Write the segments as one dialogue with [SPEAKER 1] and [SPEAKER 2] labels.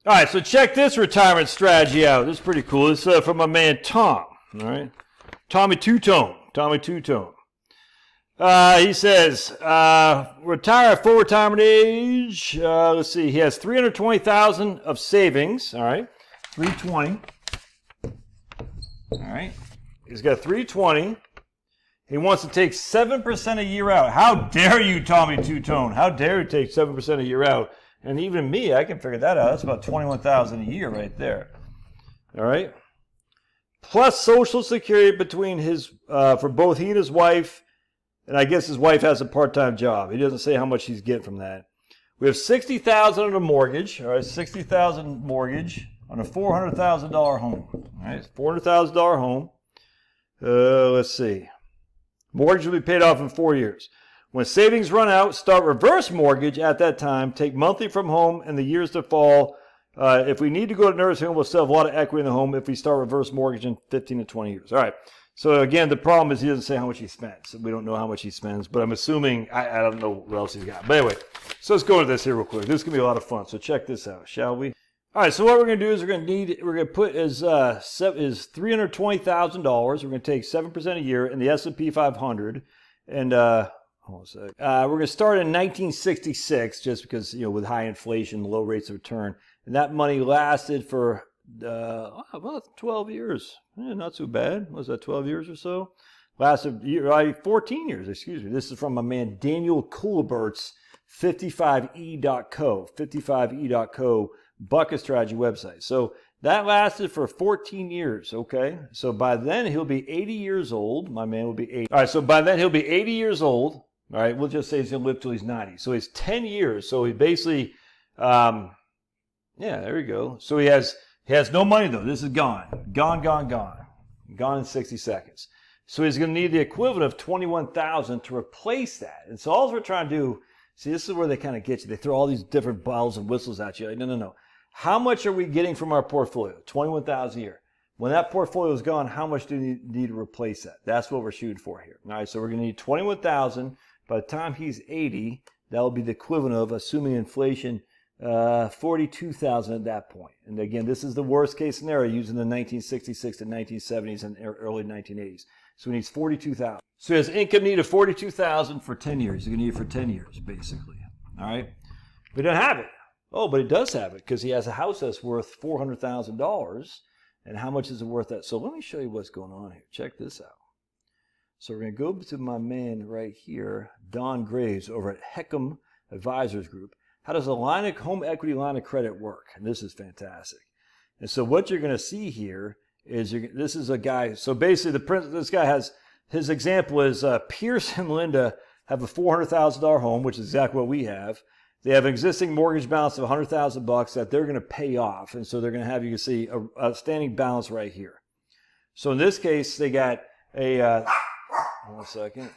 [SPEAKER 1] All right, so check this retirement strategy out. This is pretty cool. This is from my man Tom. All right, Tommy Two-Tone. Tommy Two-Tone. He says, retire at full retirement age. Let's see. He has $320,000 of savings. All right, 320. All right, he's got 320. He wants to take 7% a year out. How dare you, Tommy Two-Tone? How dare you take 7% a year out? And even me, I can figure that out. That's about $21,000 a year right there. All right. Plus Social Security between his for both he and his wife, and I guess his wife has a part-time job. He doesn't say how much he's getting from that. We have $60,000 on a mortgage. All right, $60,000 mortgage on a $400,000 home. All right, $400,000 home. Let's see. Mortgage will be paid off in 4 years. When savings run out, start reverse mortgage at that time. Take monthly from home in the years to fall. If we need to go to nursing home, we'll still have a lot of equity in the home if we start reverse mortgage in 15 to 20 years. All right. So again, the problem is he doesn't say how much he spends. We don't know how much he spends, but I'm assuming, I don't know what else he's got. But anyway, so let's go to this here real quick. This is going to be a lot of fun. So check this out, shall we? All right, so what we're going to do is we're going to put his $320,000. We're going to take 7% a year in the S&P 500. And hold on a sec. We're going to start in 1966, just because, you know, with high inflation, low rates of return. And that money lasted for about 12 years. Not too bad. Was that 12 years or so? Lasted 14 years, excuse me. This is from my man Daniel Kulibert's 55e.co. 55e.co bucket strategy website. So that lasted for 14 years, okay? So by then he'll be 80 years old. My man will be 80. All right, so by then he'll be 80 years old. All right, we'll just say he's going to live till he's 90. So he's 10 years. So he basically, yeah, there we go. So he has no money though. This is gone. Gone in 60 seconds. So he's going to need the equivalent of $21,000 to replace that. And so all we're trying to do, see, this is where they kind of get you. They throw all these different bells and whistles at you. Like, no. How much are we getting from our portfolio? $21,000 a year. When that portfolio is gone, how much do you need to replace that? That's what we're shooting for here. All right, so we're going to need $21,000. By the time he's 80, that will be the equivalent of, assuming inflation, $42,000 at that point. And again, this is the worst case scenario using the 1966 to 1970s and early 1980s. So he needs $42,000. So he has income need of $42,000 for 10 years. He's going to need it for 10 years, basically. All right, but he doesn't have it. Oh, but he does have it because he has a house that's worth $400,000. And how much is it worth that? So let me show you what's going on here. Check this out. So we're going to go to my man right here, Don Graves, over at Heckham Advisors Group. How does a home equity line of credit work? And this is fantastic. And so what you're going to see here is this is a guy. So basically, this guy has, his example is Pierce and Linda have a $400,000 home, which is exactly what we have. They have an existing mortgage balance of $100,000 that they're going to pay off. And so they're going to have, you can see, a outstanding balance right here. So in this case, they got a, 1 second.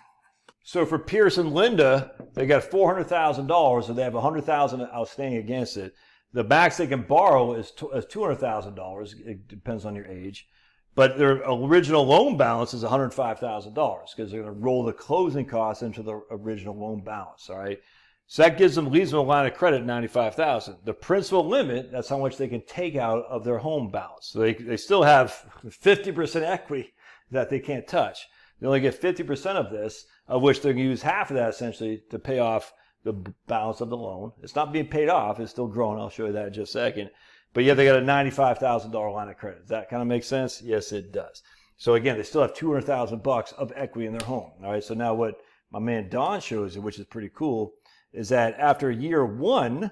[SPEAKER 1] So for Pierce and Linda, they got $400,000, so they have $100,000 outstanding against it. The max they can borrow is $200,000. It depends on your age. But their original loan balance is $105,000 because they're going to roll the closing costs into the original loan balance, all right? So that leaves them a line of credit, $95,000. The principal limit, that's how much they can take out of their home balance. So they still have 50% equity that they can't touch. They only get 50% of this, of which they're going to use half of that essentially to pay off the balance of the loan. It's not being paid off. It's still growing. I'll show you that in just a second. But yeah, they got a $95,000 line of credit. Does that kind of make sense? Yes, it does. So again, they still have $200,000 of equity in their home. All right. So now what my man Don shows you, which is pretty cool, is that after year one,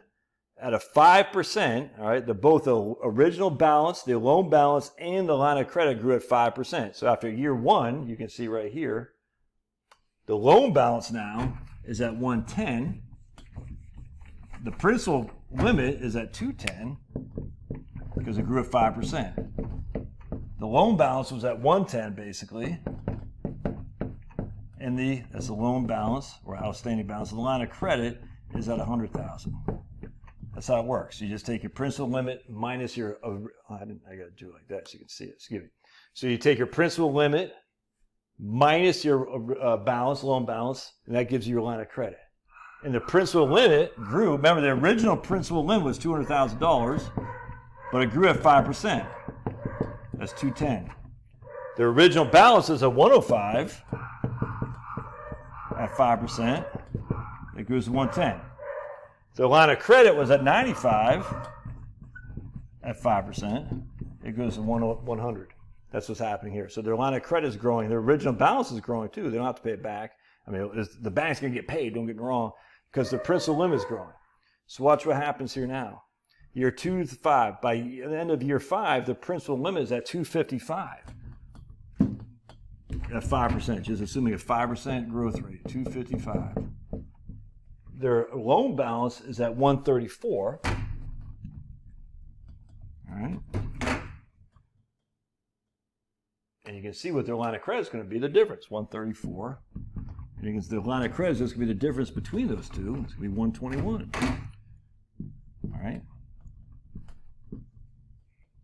[SPEAKER 1] at a 5%, all right, both the original balance, the loan balance, and the line of credit grew at 5%. So after year one, you can see right here, the loan balance now is at 110. The principal limit is at 210 because it grew at 5%. The loan balance was at 110 basically. And that's the loan balance or outstanding balance. The line of credit is at 100,000. That's how it works. You just take your principal limit minus your, I got to do it like that so you can see it. Excuse me. So you take your principal limit minus your balance, loan balance, and that gives you your line of credit. And the principal limit grew. Remember, the original principal limit was $200,000. but it grew at 5%. That's 210. The original balance is at 105 at 5%. It grows to 110. The line of credit was at 95 at 5%. It goes to 100. That's what's happening here. So their line of credit is growing. Their original balance is growing too. They don't have to pay it back. I mean, the bank's going to get paid, don't get me wrong, because their principal limit is growing. So watch what happens here now. Year 2 to 5. By the end of year 5, the principal limit is at 255 at 5%, just assuming a 5% growth rate, 255. Their loan balance is at 134. All right. And you can see what their line of credit is going to be, the difference, 134. And you can see the line of credit is going to be the difference between those two. It's going to be 121. All right.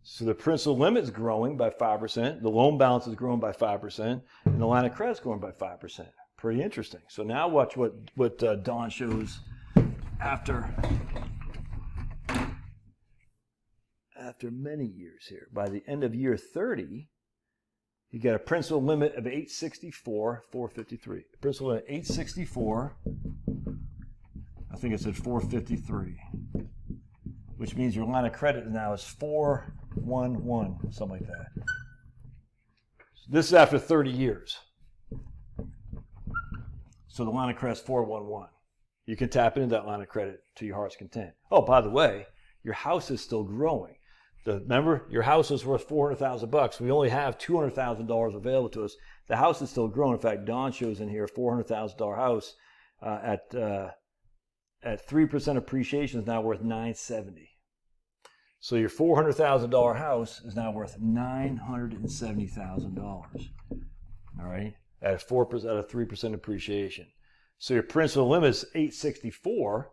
[SPEAKER 1] So the principal limit is growing by 5%. The loan balance is growing by 5%. And the line of credit is growing by 5%. Pretty interesting. So now watch what Don shows after many years here. By the end of year 30, you get a principal limit of 864, 453. Principal limit 864, I think it's at 453, which means your line of credit now is 411, something like that. So this is after 30 years. So the line of credit is 411. You can tap into that line of credit to your heart's content. Oh, by the way, your house is still growing. Remember, your house is worth $400,000. We only have $200,000 available to us. The house is still growing. In fact, Don shows in here a $400,000 house at 3% appreciation is now worth $970. So your $400,000 house is now worth $970,000. All right, at 3% appreciation. So your principal limit is 864.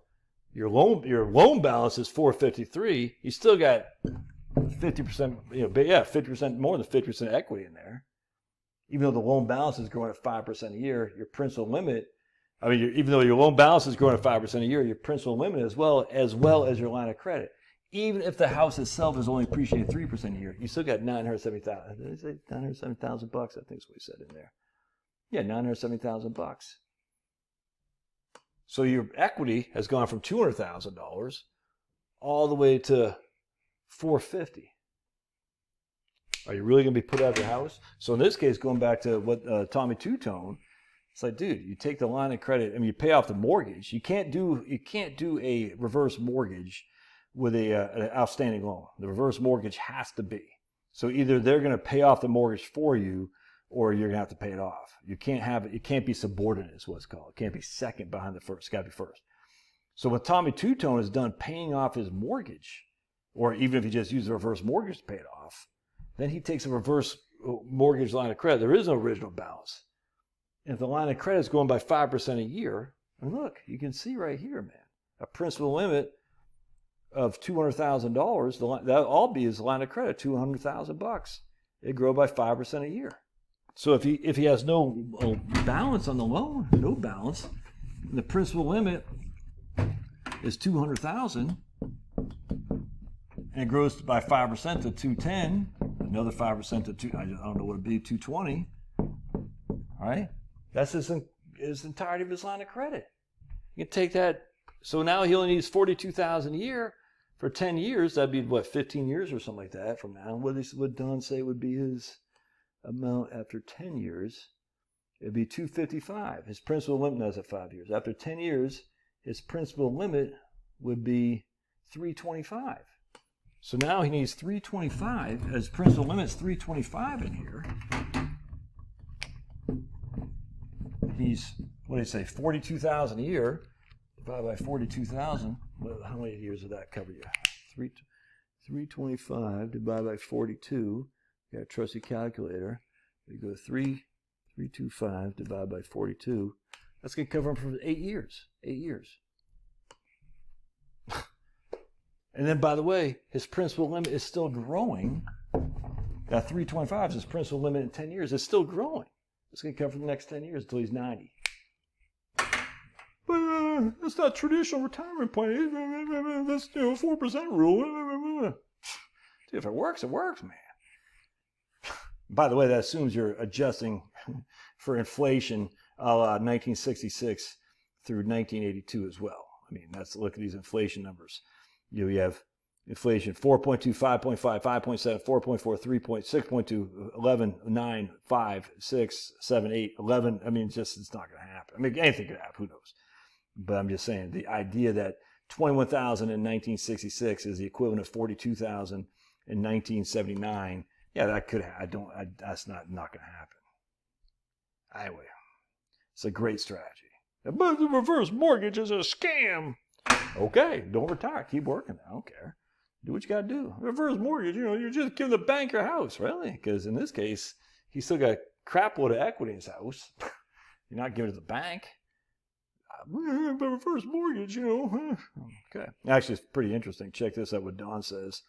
[SPEAKER 1] Your loan balance is 453. You still got 50%, 50% more than 50% equity in there. Even though the loan balance is growing at 5% a year, your principal limit, even though your loan balance is growing at 5% a year, your principal limit as well as your line of credit. Even if the house itself is only appreciated 3% a year, you still got $970,000. Did I say $970,000? I think that's what he said in there. Yeah, $970,000. So your equity has gone from $200,000 all the way to $450. Are you really going to be put out of your house? So in this case, going back to what Tommy Two-Tone, it's like, dude, you take the line of credit. You pay off the mortgage. You can't do a reverse mortgage with an outstanding loan. The reverse mortgage has to be. So either they're going to pay off the mortgage for you, or you're going to have to pay it off. You can't have it. It can't be subordinate, is what it's called. It can't be second behind the first. It's got to be first. So what Tommy Two-Tone has done, paying off his mortgage, or even if he just used a reverse mortgage to pay it off, then he takes a reverse mortgage line of credit. There is no original balance. And if the line of credit is growing by 5% a year, and look, you can see right here, man, a principal limit of $200,000, that all be his line of credit, $200,000. It grow by 5% a year. So if he has no balance on the loan, no balance, the principal limit is $200,000, and it grows by 5% to 210, another 5% to I don't know what it'd be, 220. All right, that's his entirety of his line of credit. You can take that. So now he only needs $42,000 a year for 10 years. That'd be what, 15 years or something like that from now. What Don say would be his amount after 10 years? It'd be $255. His principal limit is at 5 years. After 10 years, his principal limit would be $325. So now he needs $325. His principal limit is $325 in here. He's, what do you say, $42,000 a year divided by 42,000. How many years would that cover you? 325 divided by 42. You got a trusty calculator. We go 325 divided by 42. That's going to cover him for 8 years. 8 years. And then, by the way, his principal limit is still growing. That 325 is his principal limit in 10 years. It's still growing. It's going to cover for the next 10 years until he's 90. But that's not traditional retirement plan. That's 4% rule. Dude, if it works, man. By the way, that assumes you're adjusting for inflation 1966 through 1982 as well. I mean, look at these inflation numbers. You have inflation 4.2, 5.5, 5.7, 4.4, 3.6, 6.2, 11, 9, 5, 6, 7, 8, 11. I mean, it's not going to happen. I mean, anything could happen. Who knows? But I'm just saying the idea that 21,000 in 1966 is the equivalent of 42,000 in 1979. Yeah, that could happen. That's not going to happen. Anyway, it's a great strategy. But the reverse mortgage is a scam. Okay, don't retire. Keep working. I don't care. Do what you got to do. Reverse mortgage, you're just giving the bank your house, really? Because in this case, he's still got a crap load of equity in his house. You're not giving it to the bank. But reverse mortgage, Okay. Actually, it's pretty interesting. Check this out what Don says.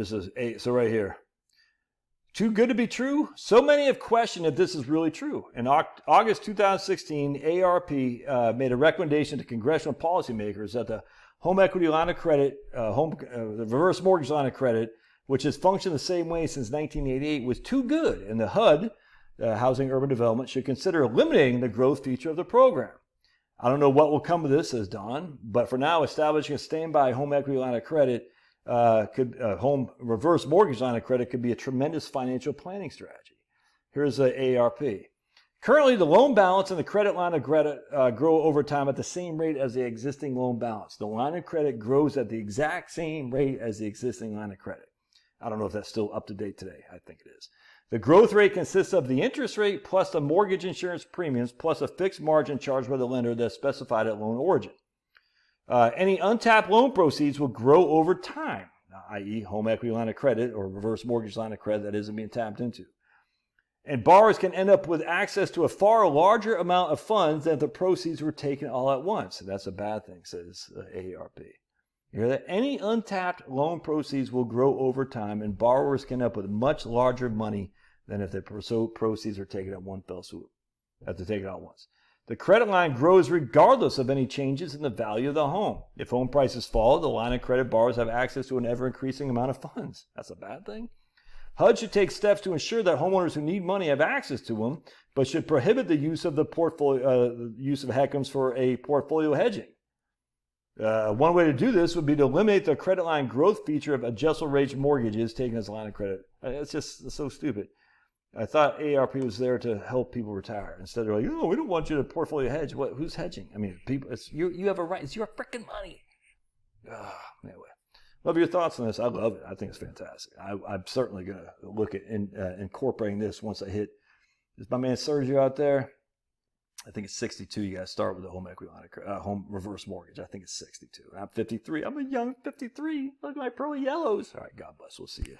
[SPEAKER 1] So right here. Too good to be true? So many have questioned if this is really true. In August 2016, AARP made a recommendation to congressional policymakers that the home equity line of credit, the reverse mortgage line of credit, which has functioned the same way since 1988, was too good, and the HUD, Housing Urban Development, should consider eliminating the growth feature of the program. I don't know what will come of this, says Don, but for now, establishing a standby home equity line of credit home reverse mortgage line of credit could be a tremendous financial planning strategy. Here's the AARP. Currently, the loan balance and the credit line of credit grow over time at the same rate as the existing loan balance. The line of credit grows at the exact same rate as the existing line of credit. I don't know if that's still up to date today. I think it is. The growth rate consists of the interest rate plus the mortgage insurance premiums plus a fixed margin charged by the lender that's specified at loan origin. Any untapped loan proceeds will grow over time, i.e. home equity line of credit or reverse mortgage line of credit that isn't being tapped into. And borrowers can end up with access to a far larger amount of funds than if the proceeds were taken all at once. That's a bad thing, says AARP. You hear that? Any untapped loan proceeds will grow over time, and borrowers can end up with much larger money than if the proceeds are taken at one fell swoop. Have to take it all at once. The credit line grows regardless of any changes in the value of the home. If home prices fall, the line of credit borrowers have access to an ever-increasing amount of funds. That's a bad thing. HUD should take steps to ensure that homeowners who need money have access to them, but should prohibit the use of use of HECMs for a portfolio hedging. One way to do this would be to eliminate the credit line growth feature of adjustable rate mortgages taken as a line of credit. It's so stupid. I thought AARP was there to help people retire. Instead, they're like, we don't want you to portfolio hedge. Who's hedging? I mean, people. You have a right. It's your freaking money. Anyway, love your thoughts on this. I love it. I think it's fantastic. I'm certainly going to look at incorporating this once I hit. Is my man Sergio out there? I think it's 62. You got to start with the home equity line of home reverse mortgage. I think it's 62. I'm 53. I'm a young 53. Look at my pearly yellows. All right. God bless. We'll see you.